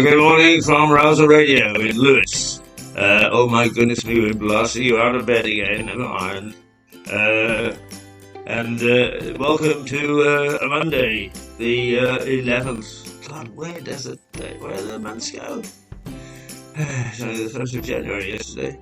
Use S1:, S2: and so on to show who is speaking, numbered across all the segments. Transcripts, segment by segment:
S1: Good morning from Rouser Radio in Lewis. Oh my goodness me, we're blasting you out of bed again, never mind. And welcome to a Monday, the 11th. God, where do the months go? It's only the 1st of January yesterday.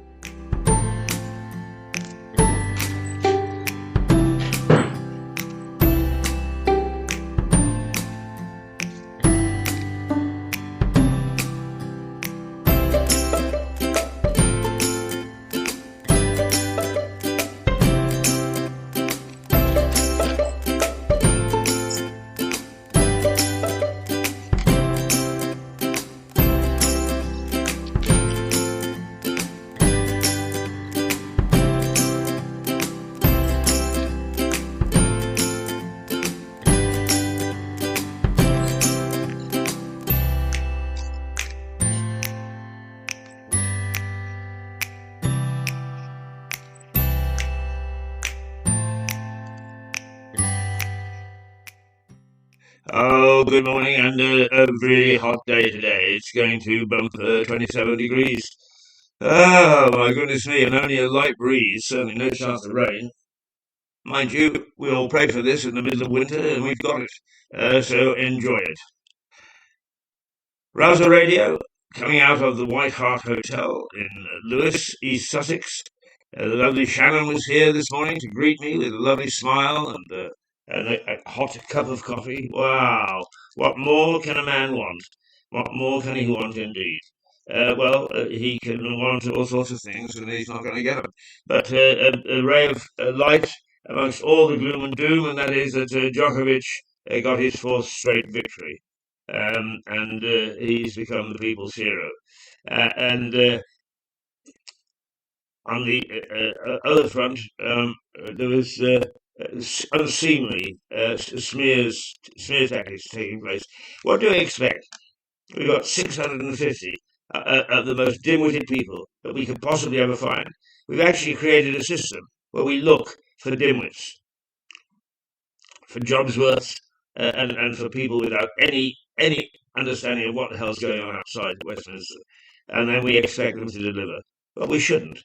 S1: Oh, good morning, and a really hot day today. It's going to bump 27 degrees. Oh, my goodness me, and only a light breeze, certainly no chance of rain. Mind you, we all prayed for this in the middle of winter, and we've got it. So enjoy it. Rouser Radio, coming out of the White Hart Hotel in Lewis, East Sussex. The lovely Shannon was here this morning to greet me with a lovely smile and a hot cup of coffee. Wow, what more can a man want? What more can he want indeed? He can want all sorts of things, and he's not going to get them. But a ray of light amongst all the gloom and doom, and that is that Djokovic got his fourth straight victory. And he's become the people's hero. On the other front, there was unseemly smears tactics taking place. What do we expect? We've got 650 of the most dim-witted people that we could possibly ever find. We've actually created a system where we look for dimwits, for Jobsworths, and for people without any understanding of what the hell's going on outside Westminster, and then we expect them to deliver. But we shouldn't.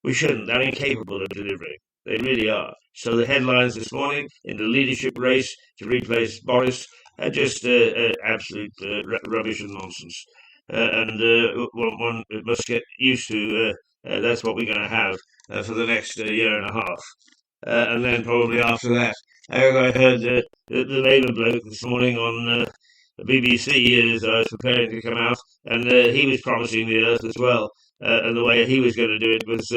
S1: We shouldn't. They're incapable of delivering. They really are. So the headlines this morning in the leadership race to replace Boris are just absolute rubbish and nonsense. One must get used to that's what we're going to have for the next year and a half. And then probably after that. I heard the Labour bloke this morning on the BBC as I was preparing to come out, and he was promising the earth as well. And the way he was going to do it was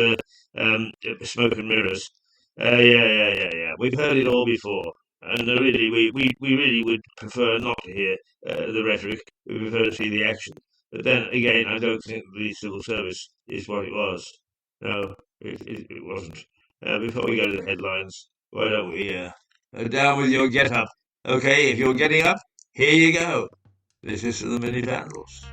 S1: smoke and mirrors. Yeah. We've heard it all before, and really, we really would prefer not to hear the rhetoric. We prefer to see the action. But then again, I don't think the civil service is what it was. No, it wasn't. Before we go to the headlines, why don't we down with your get up? Okay, if you're getting up, here you go. This is the Mini Vandals.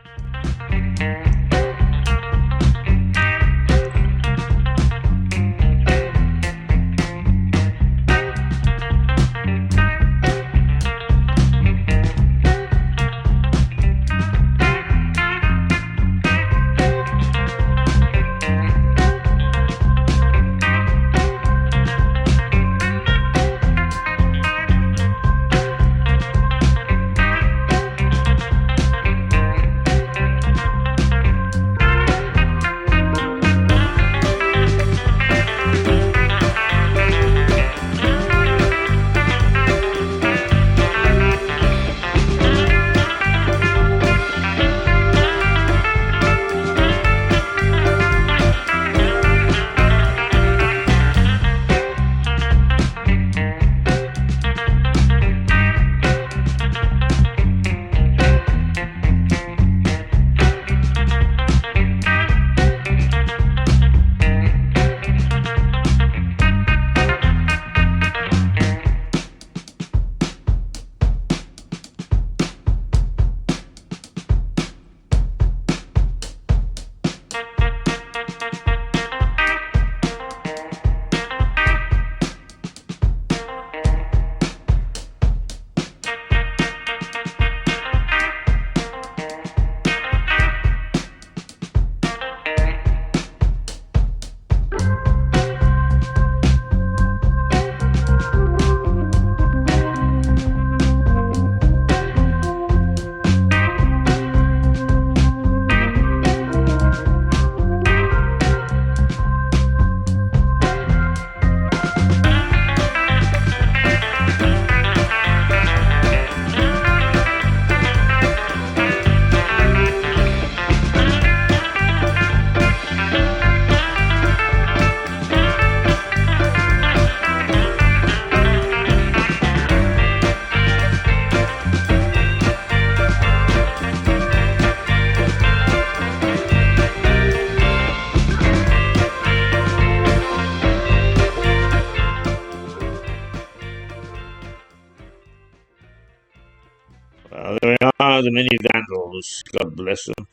S1: the mini vandals. God bless them.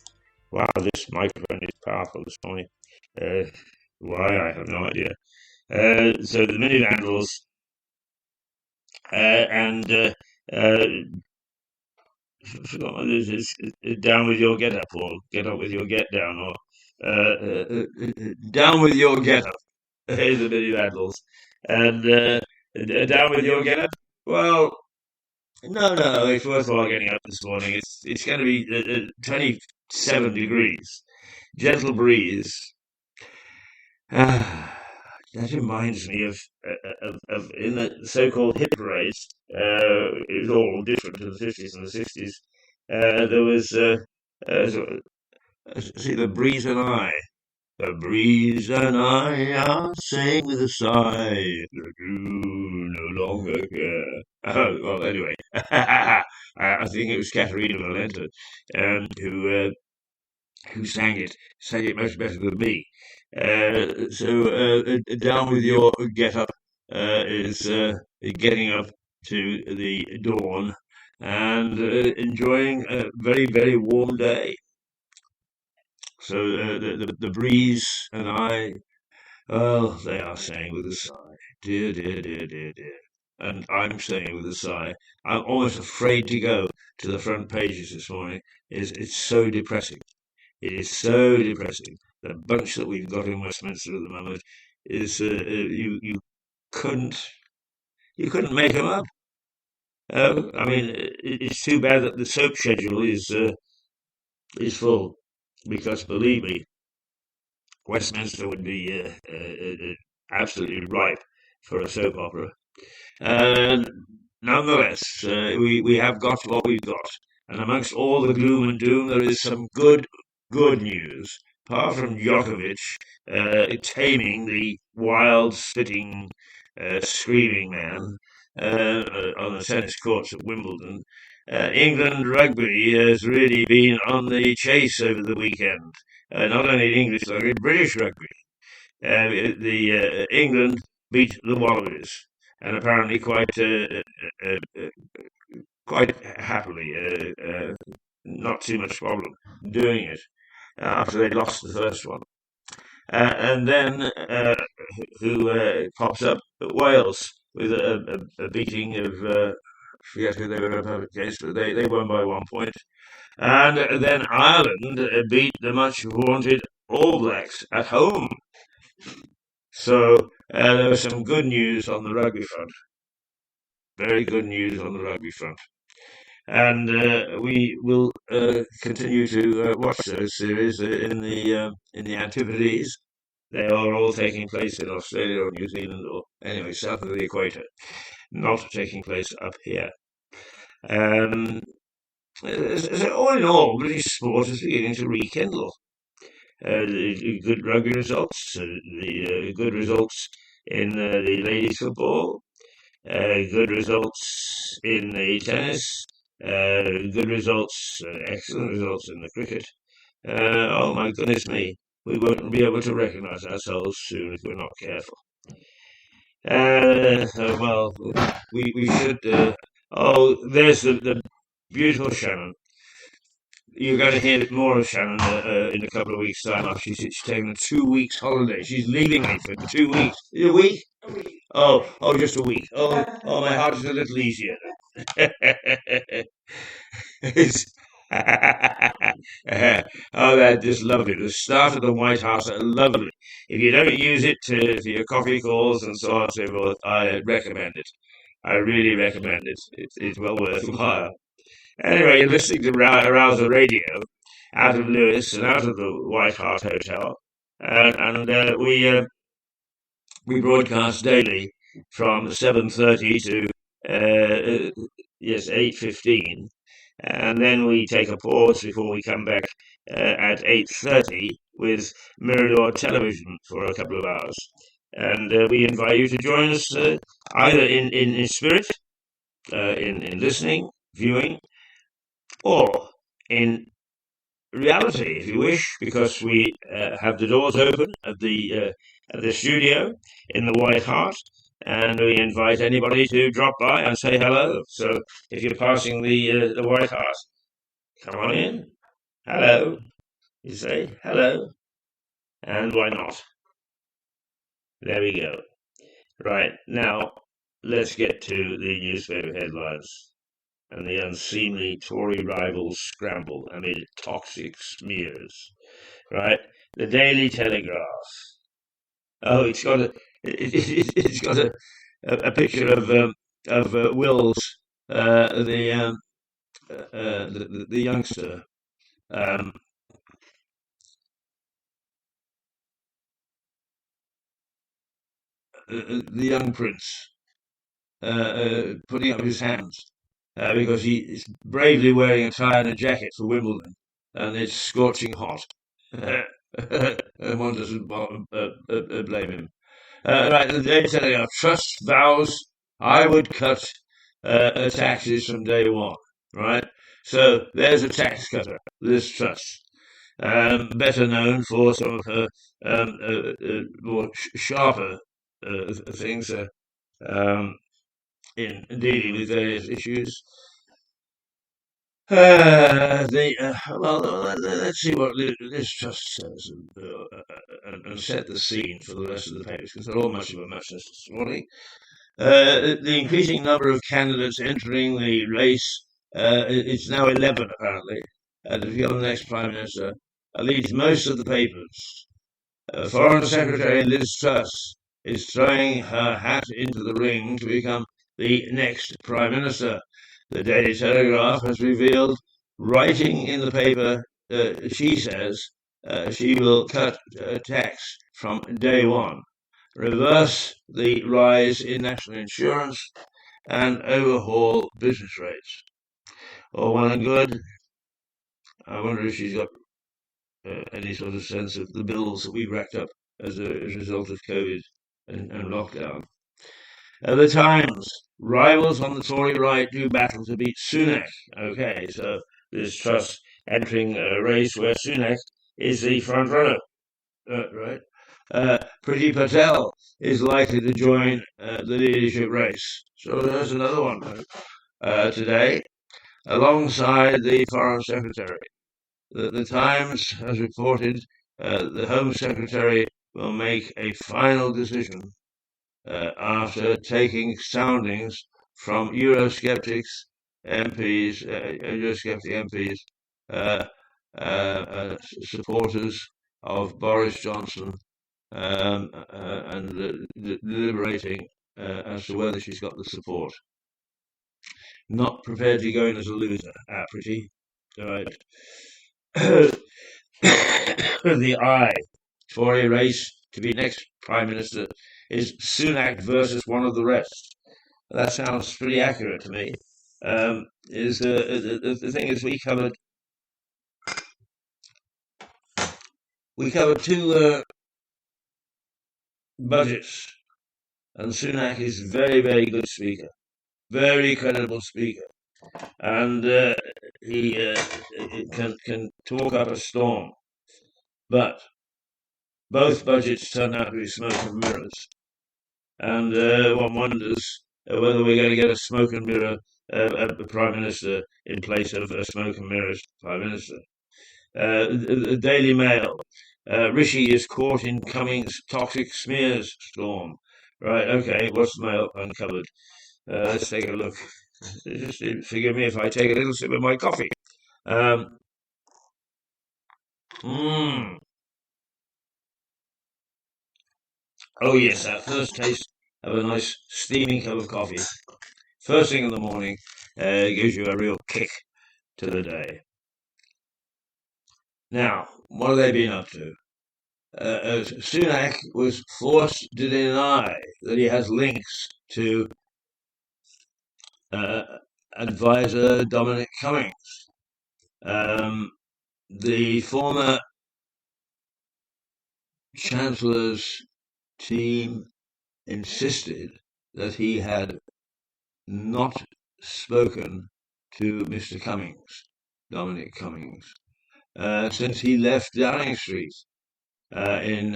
S1: Wow, this microphone is powerful this morning. Uh, why, I have no idea. So the mini vandals and forgot what it is. It's down with your get up, or get up with your get down, or down with your get up. Here's the mini vandals, and down with your get up. Well, no, it's worthwhile getting up this morning. It's going to be 27 degrees, gentle breeze. Ah, that reminds me of in the so-called hit parades. It was all different in the 50s and the 60s. There was see the breeze and I. The breeze and I are saying with a sigh that you no longer care. Oh, well, anyway, I think it was Caterina Valenta who sang it much better than me. Down with your get up is getting up to the dawn and enjoying a very, very warm day. So the breeze and I, well, they are saying with a sigh, dear, dear, dear, dear, dear. And I'm saying with a sigh, I'm almost afraid to go to the front pages this morning. It's so depressing. It is so depressing. The bunch that we've got in Westminster at the moment is couldn't you couldn't make them up. I mean, it's too bad that the soap schedule is full because believe me, Westminster would be absolutely ripe for a soap opera. And nonetheless, we have got what we've got. And amongst all the gloom and doom, there is some good news. Apart from Djokovic taming the wild, spitting, screaming man on the tennis courts at Wimbledon, England rugby has really been on the chase over the weekend. Not only English rugby, British rugby. The England beat the Wallabies, and apparently quite happily, not too much problem doing it after they lost the first one. And then who pops up at Wales with a beating of I forget who they were up against, but they won by 1 point. And then Ireland beat the much vaunted All Blacks at home. So there was some good news on the rugby front. Very good news on the rugby front. And we will continue to watch those series in the Antipodes. They are all taking place in Australia or New Zealand or anyway south of the equator, not taking place up here. So all in all, British sport is beginning to rekindle. The good rugby results, the good results in the ladies' football, good results in the tennis, good results, excellent results in the cricket. Oh my goodness me, we won't be able to recognise ourselves soon if we're not careful. Well, we should. Oh, there's the beautiful Shannon. You're going to hear more of Shannon in a couple of weeks' time after she's taken a 2 weeks holiday. She's leaving me for 2 weeks. A week? Oh, just a week. Oh, my heart is a little easier. It's, oh, that's just lovely. The start of the White House are lovely. If you don't use it for your coffee calls and so on and so forth, I recommend it. I really recommend it. It's well worth a while. Anyway, you're listening to Rouser Radio out of Lewis and out of the White Hart Hotel, and we broadcast daily from 7:30 to 8:15, and then we take a pause before we come back at 8:30 with Mirador Television for a couple of hours, and we invite you to join us either in spirit, in listening, viewing, or in reality, if you wish, because we have the doors open at the studio in the White Hart, and we invite anybody to drop by and say hello. So if you're passing the White Hart, Come on in. Hello. You say hello. And why not? There we go. Right, now let's get to the newspaper headlines and the unseemly Tory rivals scramble amid toxic smears. Right, the Daily Telegraph. Oh, it's got a picture of Wills, the youngster, um, the young prince, putting up his hands because he is bravely wearing a tie and a jacket for Wimbledon, and it's scorching hot. And one doesn't blame him. Right, they're telling our trust vows I would cut taxes from day one. Right, so there's a tax cutter, Liz Truss, better known for some of her more sharper things um, in dealing with various issues. Well, let's see what Liz Truss says and set the scene for the rest of the papers because they're all much of a muchness this morning. The increasing number of candidates entering the race, it's now 11 apparently, to become the next Prime Minister, leads most of the papers. Foreign Secretary Liz Truss is throwing her hat into the ring to become the next Prime Minister. The Daily Telegraph has revealed, writing in the paper, she says she will cut tax from day one, reverse the rise in national insurance, and overhaul business rates. All well and good. I wonder if she's got any sort of sense of the bills that we've racked up as a result of COVID and lockdown. At the Times, rivals on the Tory right do battle to beat Sunak. Okay, so there's Truss entering a race where Sunak is the front runner, right? Priti Patel is likely to join the leadership race. So there's another one today, alongside the Foreign Secretary. The Times has reported the Home Secretary will make a final decision after taking soundings from Eurosceptic MPs, supporters of Boris Johnson, and deliberating as to whether she's got the support. Not prepared to go in as a loser, Pretty. All right. The Tory race to be next Prime Minister is Sunak versus one of the rest. That sounds pretty accurate to me. The thing is we covered two budgets, and Sunak is very good speaker, very credible speaker, and he can talk up a storm. But both budgets turn out to be smoke and mirrors, and one wonders whether we're going to get a smoke and mirror Prime Minister in place of a smoke and mirrors Prime Minister. The Daily Mail. Rishi is caught in Cummings' toxic smears storm. Right, okay, what's the Mail uncovered? Let's take a look. Just forgive me if I take a little sip of my coffee. Mm. Oh yes, that first taste of a nice steaming cup of coffee, first thing in the morning, gives you a real kick to the day. Now, what have they been up to? Sunak was forced to deny that he has links to advisor Dominic Cummings. The former Chancellor's team insisted that he had not spoken to Mr. Cummings, Dominic Cummings, since he left Downing Street in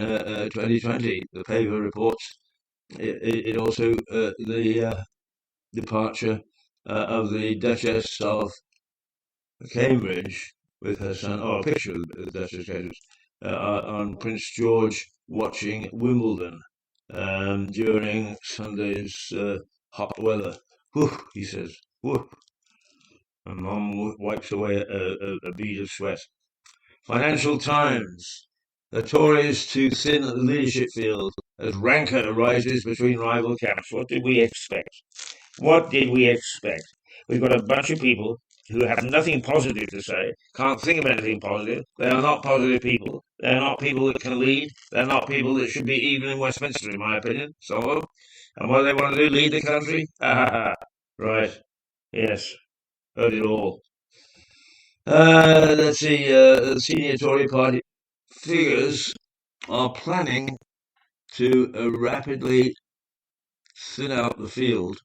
S1: 2020. The paper reports it also the departure of the Duchess of Cambridge with her son. Oh, a picture of the Duchess of Cambridge on Prince George watching Wimbledon during Sunday's hot weather. Whew, he says. Whew. And Mom wipes away a bead of sweat. Financial Times. The Tories to thin the leadership field as rancour arises between rival camps. What did we expect? What did we expect? We've got a bunch of people who have nothing positive to say, can't think of anything positive. They are not positive people. They're not people that can lead. They're not people that should be even in Westminster, in my opinion. Some of them. And what do they want to do? Lead the country? Right. Yes. Heard it all. Let's see. Senior Tory party figures are planning to rapidly thin out the field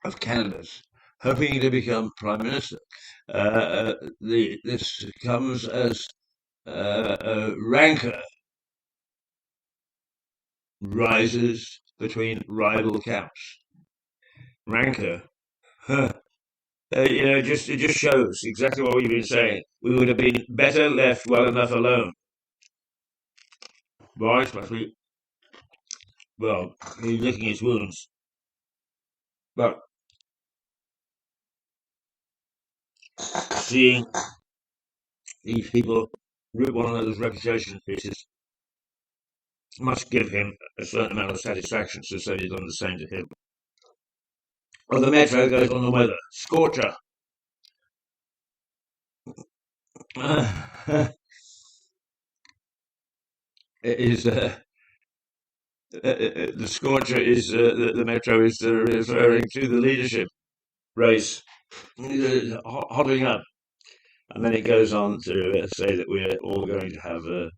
S1: of candidates hoping to become prime minister. This comes as rancour rises between rival camps. Rancour, huh. It just shows exactly what we've been saying. We would have been better left well enough alone. Boris must be, well, he's licking his wounds. But seeing these people rip one another's reputation pieces must give him a certain amount of satisfaction, so say he's done the same to him. Well, the Metro goes on the weather. Scorcher. It is the Scorcher is the Metro is referring to the leadership race, holding up, and then it goes on to say that we're all going to have a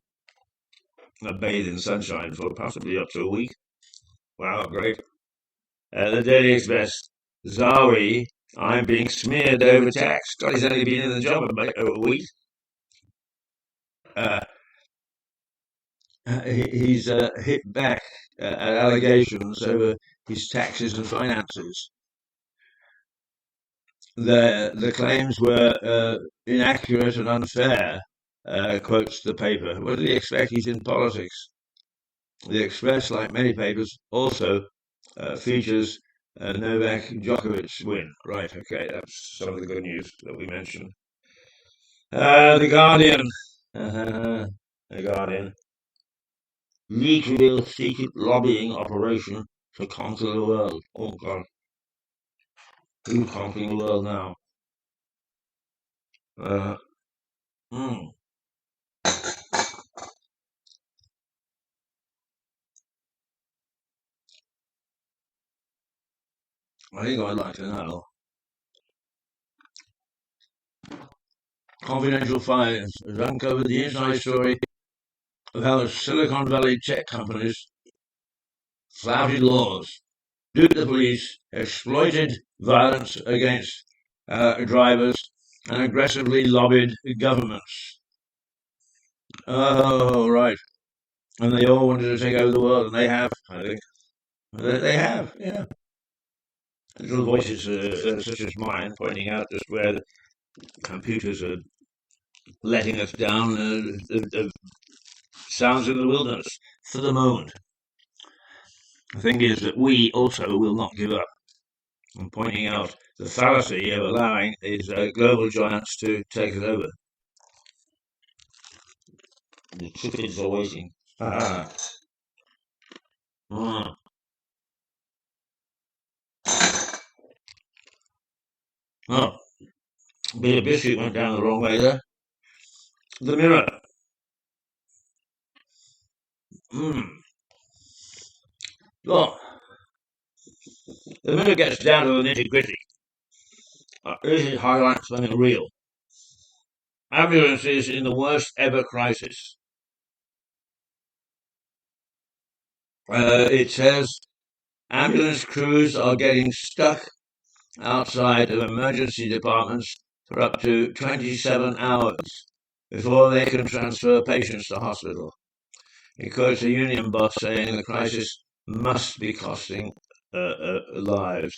S1: bathe in sunshine for possibly up to a week. Wow, great! The Daily Express. Zawi, I'm being smeared over tax. God, he's only been in the job a week. Uh, he's hit back at allegations over his taxes and finances. The claims were inaccurate and unfair, quotes the paper. What did he expect? He's in politics. The Express, like many papers, also features Novak Djokovic win. Right, okay, that's some of the good news that we mentioned. The Guardian. The Guardian. Leakville secret lobbying operation to conquer the world. Oh, God. Who's conquering the world now? Uh, hmm. I think I'd like to know. Confidential Files has uncovered the inside story of how Silicon Valley tech companies flouted laws, duped the police, exploited violence against drivers, and aggressively lobbied governments. Oh, right. And they all wanted to take over the world, and they have, I think. They have, yeah. Little voices such as mine pointing out just where the computers are letting us down. Sounds in the wilderness for the moment. The thing is that we also will not give up. I'm pointing out the fallacy of allowing these global giants to take us over. The chickens are waiting. Ah. Ah. Oh, bit of biscuit went down the wrong way there. The Mirror. Mm. Oh, the Mirror gets down to the nitty gritty. It highlights something real. Ambulances in the worst ever crisis. It says ambulance crews are getting stuck outside of emergency departments for up to 27 hours before they can transfer patients to hospital. It quotes a union boss saying the crisis must be costing lives.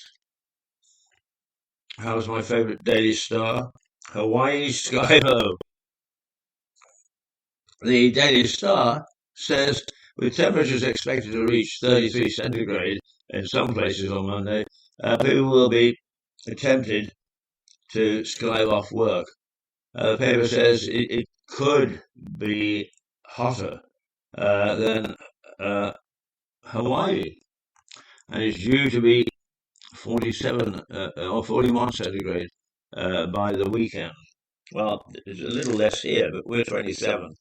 S1: How's my favourite Daily Star? Hawaii sky low. The Daily Star says with temperatures expected to reach 33 centigrade in some places on Monday, people will be tempted to skive off work. The paper says it could be hotter than uh, Hawaii, and it's due to be 47 or 41 centigrade by the weekend. Well, it's a little less here, but we're 27.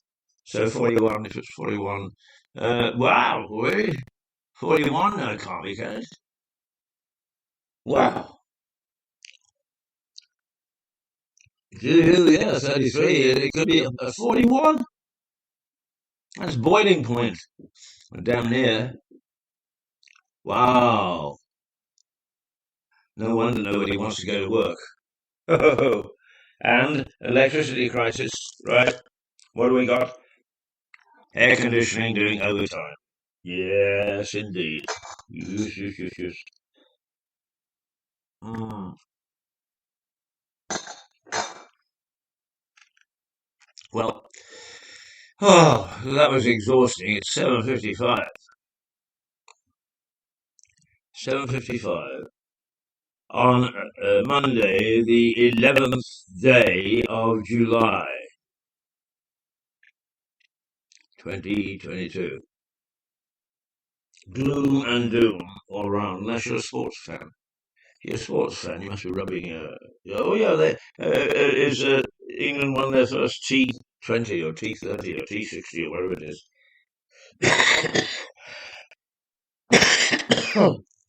S1: So 41, if it's 41. Wow, really? 41 can't be good. Wow. Yeah, 33. It could be a 41. That's boiling point. Down near. Wow. No wonder nobody wants to go to work. Oh, and electricity crisis, right? What do we got? Air conditioning doing overtime. Yes, indeed. Yes, yes, yes, yes. Mm. Well, oh, that was exhausting. It's 7:55. 7:55 on Monday, the 11th day of July, 2022. Gloom and doom all round, unless you're a sports fan. If you're a sports fan, you must be rubbing. Oh yeah, is England won their first T20 or T30 or T60 or whatever it is.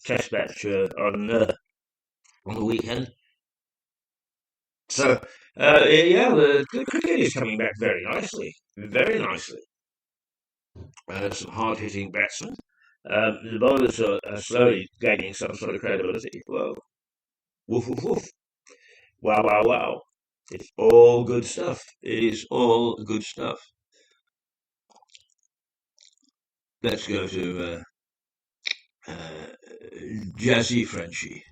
S1: Test match on the weekend. So yeah, the cricket is coming back very nicely, very nicely. Some hard-hitting batsmen. The bowlers are slowly gaining some sort of credibility. Well, woof woof woof. Wow wow wow. It's all good stuff. It is all good stuff. Let's go to Jazzy Frenchy.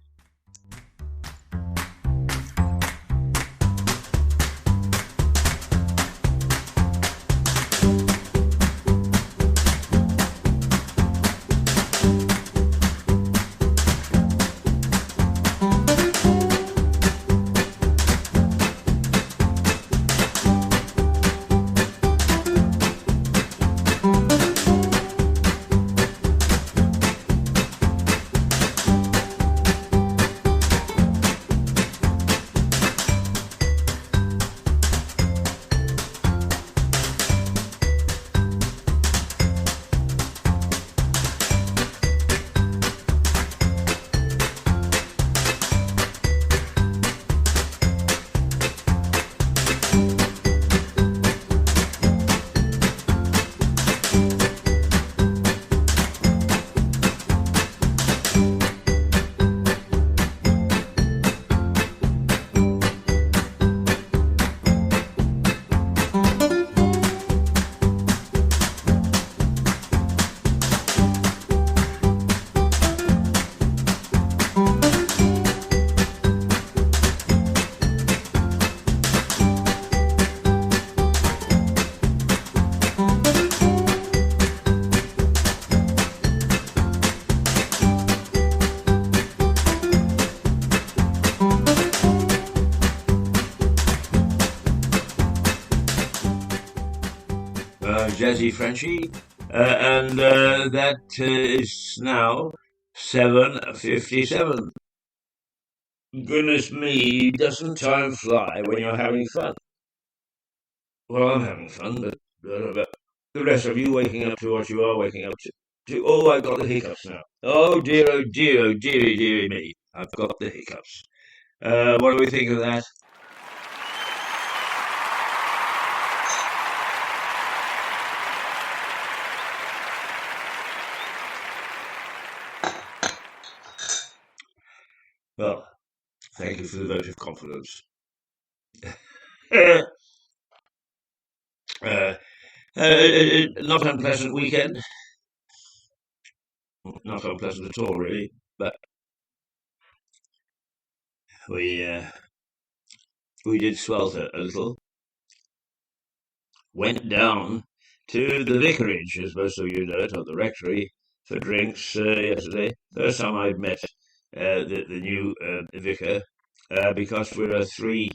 S1: Jazzy Frenchy, and that is now 7:57. Goodness me, doesn't time fly when you're having fun? Well, I'm having fun, but the rest of you waking up to what you are waking up to. Oh, I've got the hiccups now. Oh dear, oh dear, oh dearie, dearie me. I've got the hiccups. What do we think of that? Well, thank you for the vote of confidence. uh, uh, not unpleasant weekend. Not unpleasant at all, really. But we we did swelter a little, went down to the vicarage, as most of you know it, or the rectory, for drinks yesterday. First time I'd met the new vicar, because we're a three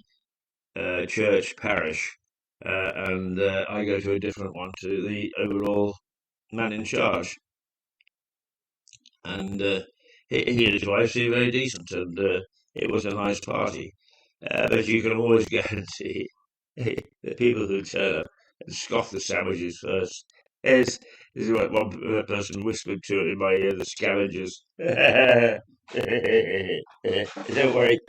S1: church parish, and I go to a different one to the overall man in charge. And he and his wife seemed very decent, and it was a nice party. But you can always guarantee the people who turn up and scoff the sandwiches first. Is this is what one person whispered to in my ear, the scavengers. Don't worry,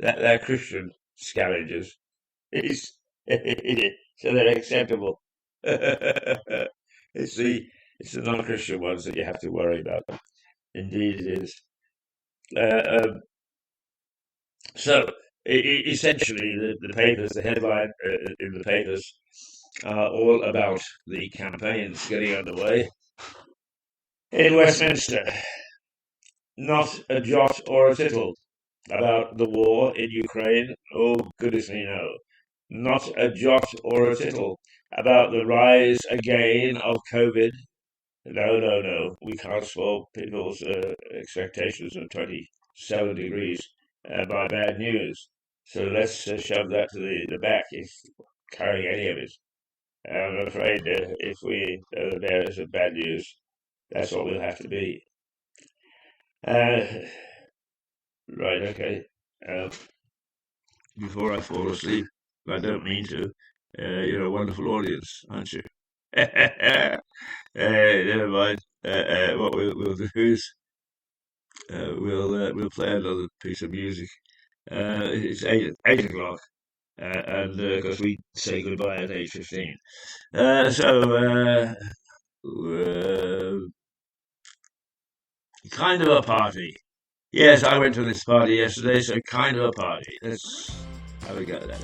S1: they're Christian scavengers. It's, so they're acceptable. It's the it's the non-Christian ones that you have to worry about. Indeed, it is. So essentially, the papers, the headline in the papers, are all about the campaigns getting underway in Westminster. Not a jot or a tittle about the war in Ukraine. Oh, goodness me, no. Not a jot or a tittle about the rise again of COVID. No, no, no. We can't spoil people's expectations of 27 degrees by bad news. So let's shove that to the back if carrying any of it. I'm afraid if we are the bearers of bad news, that's what we'll have to be. Uh, right, okay. Before I fall asleep, I don't mean to. You're a wonderful audience, aren't you? Never mind. What we'll do is we'll play another piece of music. It's 8 o'clock, and because we say goodbye at 8:15. So kind of a party. Yes, I went to this party yesterday, so kind of a party. Let's have a go at it.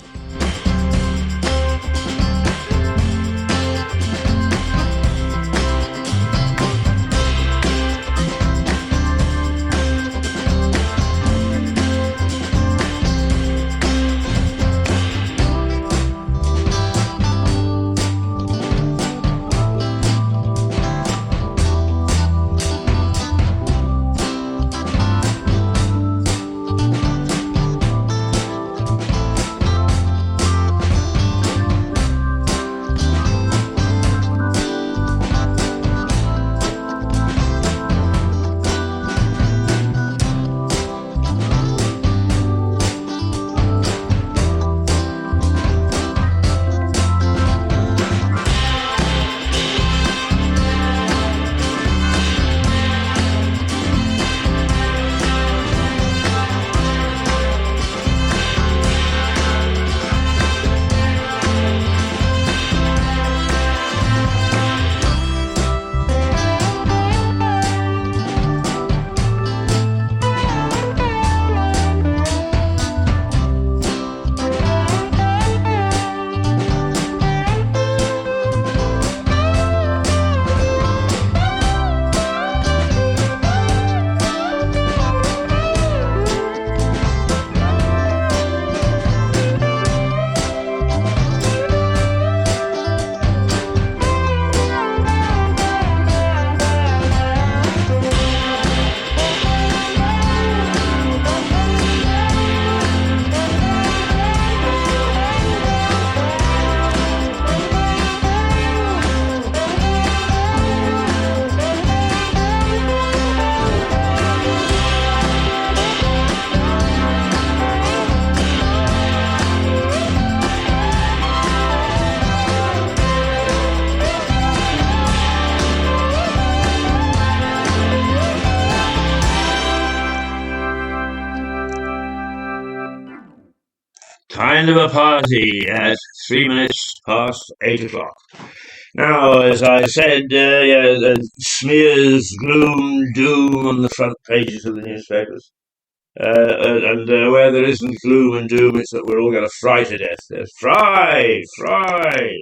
S1: Kind of a party at 3 minutes past 8 o'clock. Now, as I said, yeah, smears, gloom, doom on the front pages of the newspapers. And where there isn't gloom and doom, it's that we're all going to fry to death. Fry, fry.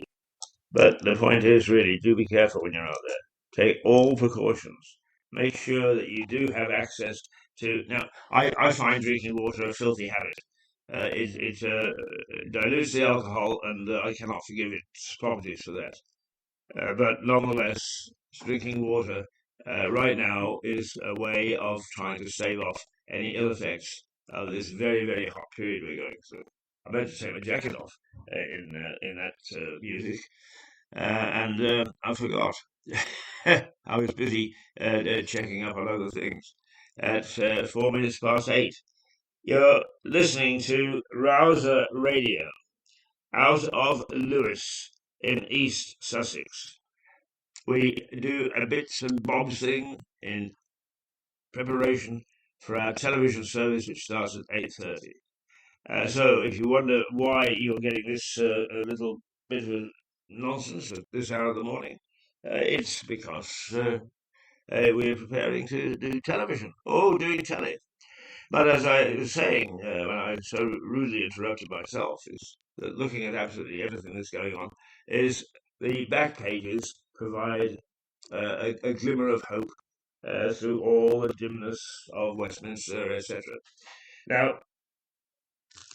S1: But the point is, really, do be careful when you're out there. Take all precautions. Make sure that you do have access to. Now, I find drinking water a filthy habit. It dilutes the alcohol, and I cannot forgive its properties for that. But nonetheless, drinking water right now is a way of trying to stave off any ill effects of this very, very hot period we're going through. I meant to take my jacket off in that music, and I forgot. I was busy checking up on other things. At 4 minutes past 8, you're listening to Rouser Radio out of Lewes in East Sussex. We do a bits and bobs thing in preparation for our television service, which starts at 8:30. So, if you wonder why you're getting this little bit of nonsense at this hour of the morning, it's because we're preparing to do television. Oh, doing telly. But as I was saying when I so rudely interrupted myself, is that looking at absolutely everything that's going on, is the back pages provide a glimmer of hope through all the dimness of Westminster, etc. Now,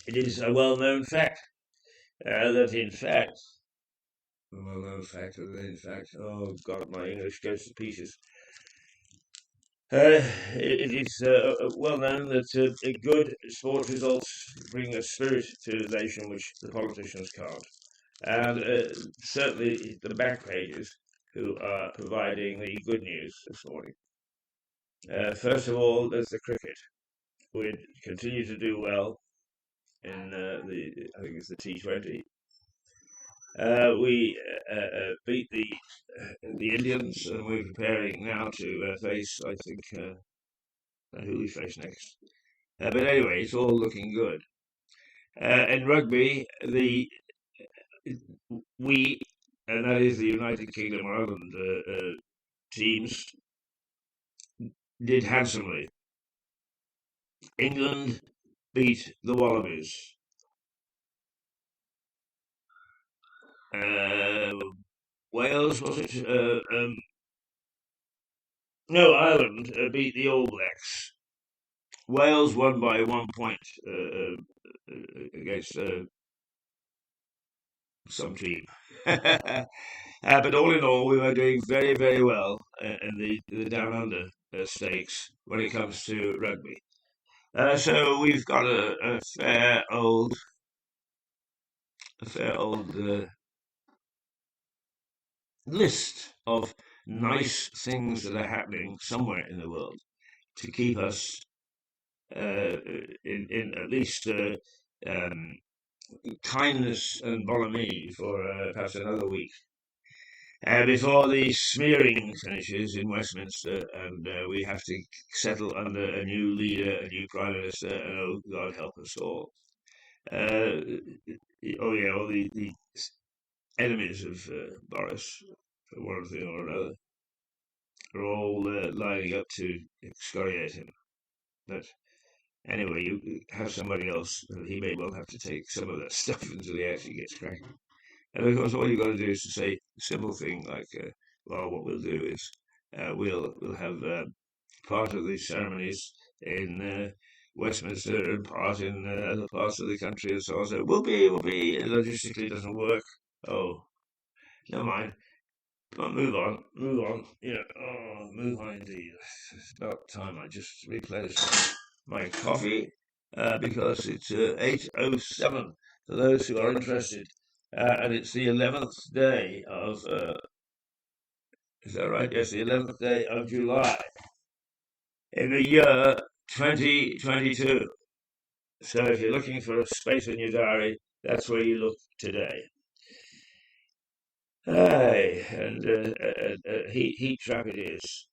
S1: it is a well-known fact that in fact, oh God, my English goes to pieces. It is well known that good sports results bring a spirit to the nation which the politicians can't. And certainly the back pages who are providing the good news this morning. First of all, there's the cricket. We continue to do well in I think it's the T20. We beat the Indians, and we're preparing now to face, I think, who we face next. But anyway, it's all looking good. In rugby, the we, and that is the United Kingdom Ireland teams, did handsomely. England beat the Wallabies. Uh, Wales, was it? No, Ireland beat the All Blacks. Wales won by 1 point against some team. But all in all, we were doing very, very well in the Down Under stakes when it comes to rugby. So we've got a fair old list of nice things that are happening somewhere in the world to keep us in at least um, kindness and bonhomie for perhaps another week. Before the smearing finishes in Westminster, and we have to settle under a new leader, a new prime minister, and oh God help us all. Oh yeah, all the enemies of Boris, for one thing or another, are all lining up to excoriate him. But anyway, you have somebody else, and he may well have to take some of that stuff until he actually gets cracking. And of course, all you've got to do is to say a simple thing like, well, what we'll do is we'll have part of these ceremonies in Westminster and part in other parts of the country and so on. So we'll be, logistically it doesn't work. Oh, never mind. But move on. Yeah, oh, move on indeed. It's about time I just replenished my coffee because it's 8:07 for those who are interested. And it's the 11th day of, is that right? Yes, the 11th day of July in the year 2022. So if you're looking for a space in your diary, that's where you look today. Aye, and heat trap it is.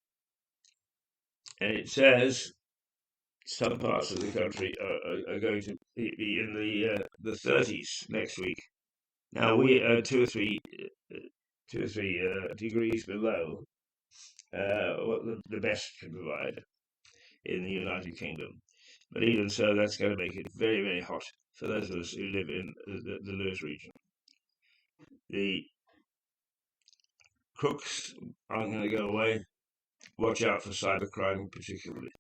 S1: And it says some parts of the country are going to be in the 30s next week. Now we are 2 or 3 degrees below what the best can provide in the United Kingdom. But even so, that's going to make it very, very hot for those of us who live in the Lewis region. The crooks aren't going to go away. Watch out for cybercrime, particularly.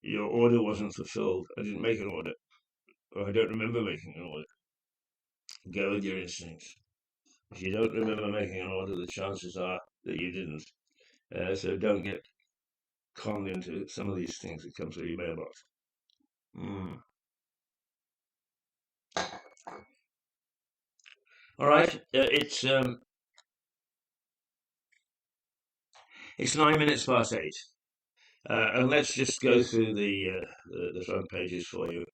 S1: Your order wasn't fulfilled. I didn't make an order. or I don't remember making an order. Go with your instincts. If you don't remember making an order, the chances are that you didn't. So don't get conned into some of these things that come through your mailbox. Mm. All right, it's 9 minutes past 8. And let's just go through the front pages for you,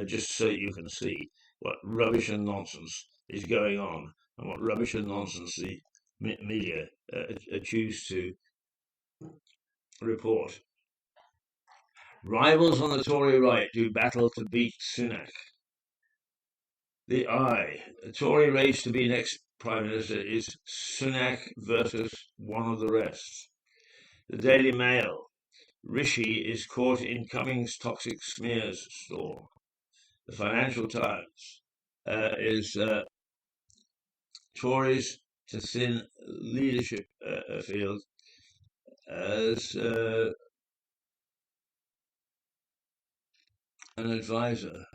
S1: just so you can see what rubbish and nonsense is going on, and what rubbish and nonsense the media choose to report. Rivals on the Tory right do battle to beat Sunak. The Tory race to be next Prime Minister is Sunak versus one of the rest. The Daily Mail. Rishi is caught in Cummings' toxic smears storm. The Financial Times is Tories to thin leadership field as an advisor.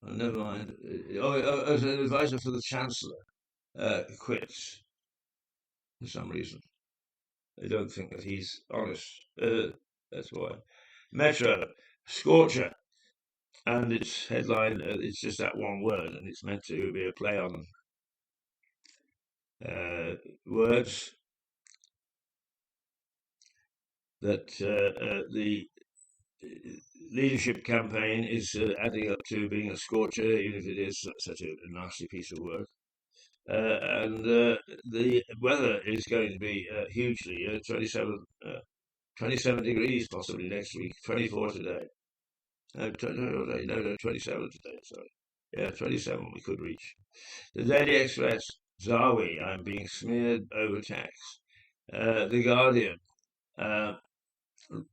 S1: Oh, never mind. As an advisor for the Chancellor quits for some reason. They don't think that he's honest. That's why. Metro, Scorcher. And its headline, it's just that one word, and it's meant to be a play on words that the leadership campaign is adding up to being a scorcher, even if it is such a nasty piece of work. And the weather is going to be hugely 27 degrees possibly next week, 24 today. No, 27 today, sorry. Yeah, 27 we could reach. The Daily Express, Zawi, I'm being smeared over tax. The Guardian,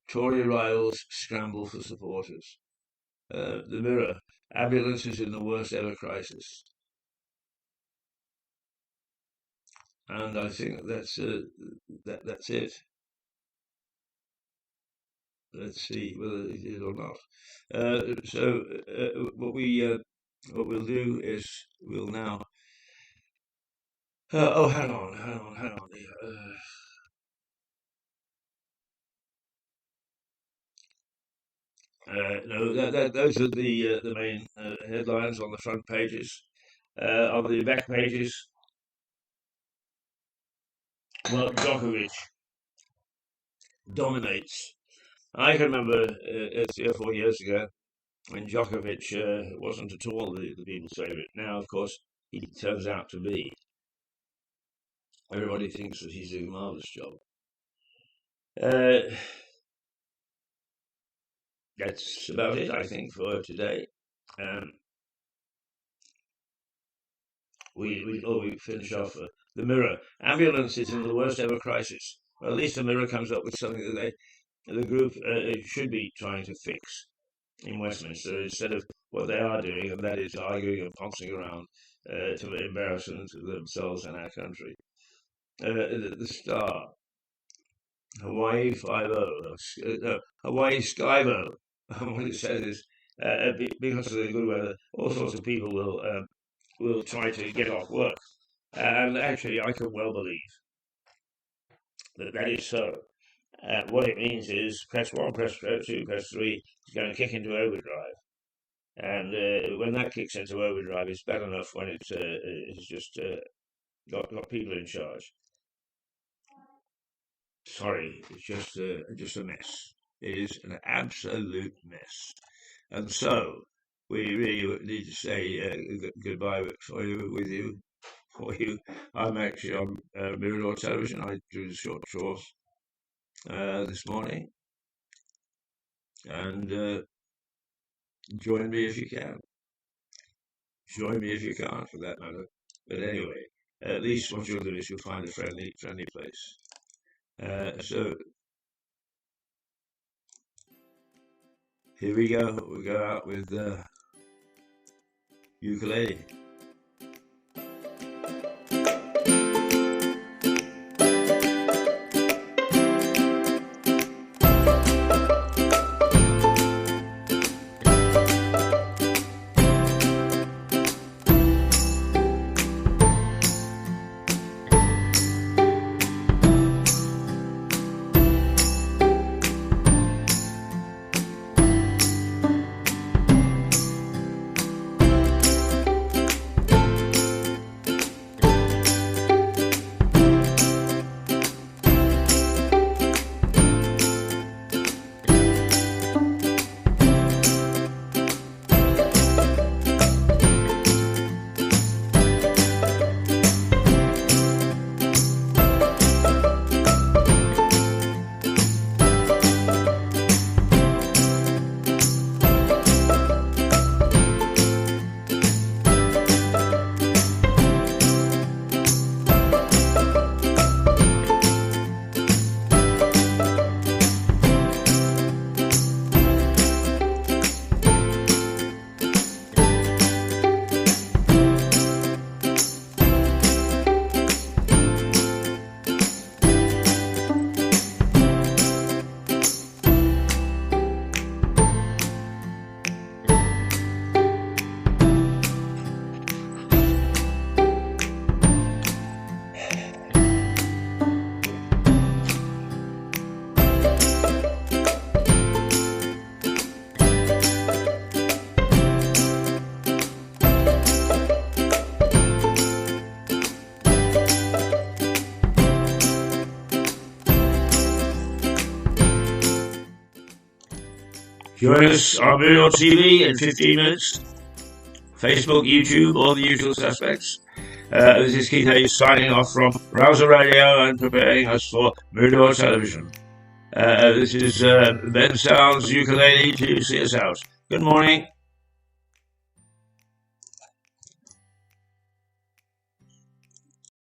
S1: Tory rivals scramble for supporters. The Mirror, ambulance is in the worst ever crisis. And I think that's it. Let's see whether it is or not. So what we'll do is we'll now. Oh, hang on. No, those are the main headlines on the front pages. On the back pages, well, Djokovic dominates. I can remember 3 or 4 years ago when Djokovic wasn't at all the people's favourite. Now, of course, he turns out to be. Everybody thinks that he's doing a marvellous job. That's about it, I think, for today. We finish off the Mirror. Ambulance is in the worst ever crisis. Well, at least the Mirror comes up with something that the group should be trying to fix in Westminster instead of what they are doing, and that is arguing and pouncing around to embarrass themselves and our country. The Star, Hawaii 5-0, Hawaii Skybo. What it says is because of the good weather, all sorts of people will try to get off work, and actually, I can well believe that is so. What it means is press 1, press 2, press 3 is going to kick into overdrive. And when that kicks into overdrive, it's bad enough when it's just got people in charge. Sorry, it's just a mess. It is an absolute mess. And so we really need to say goodbye for you. I'm actually on Mirador Television. I do the short chores this morning, and join me if you can. Join me if you can't, for that matter. But anyway, at least what you'll do is you'll find a friendly place. So here we go. We go out with ukulele. Join us on Video TV in 15 minutes. Facebook, YouTube, all the usual suspects. This is Keith Hayes signing off from Rouser Radio and preparing us for Video Television. This is Ben Sounds Ukulele to see us out. Good morning.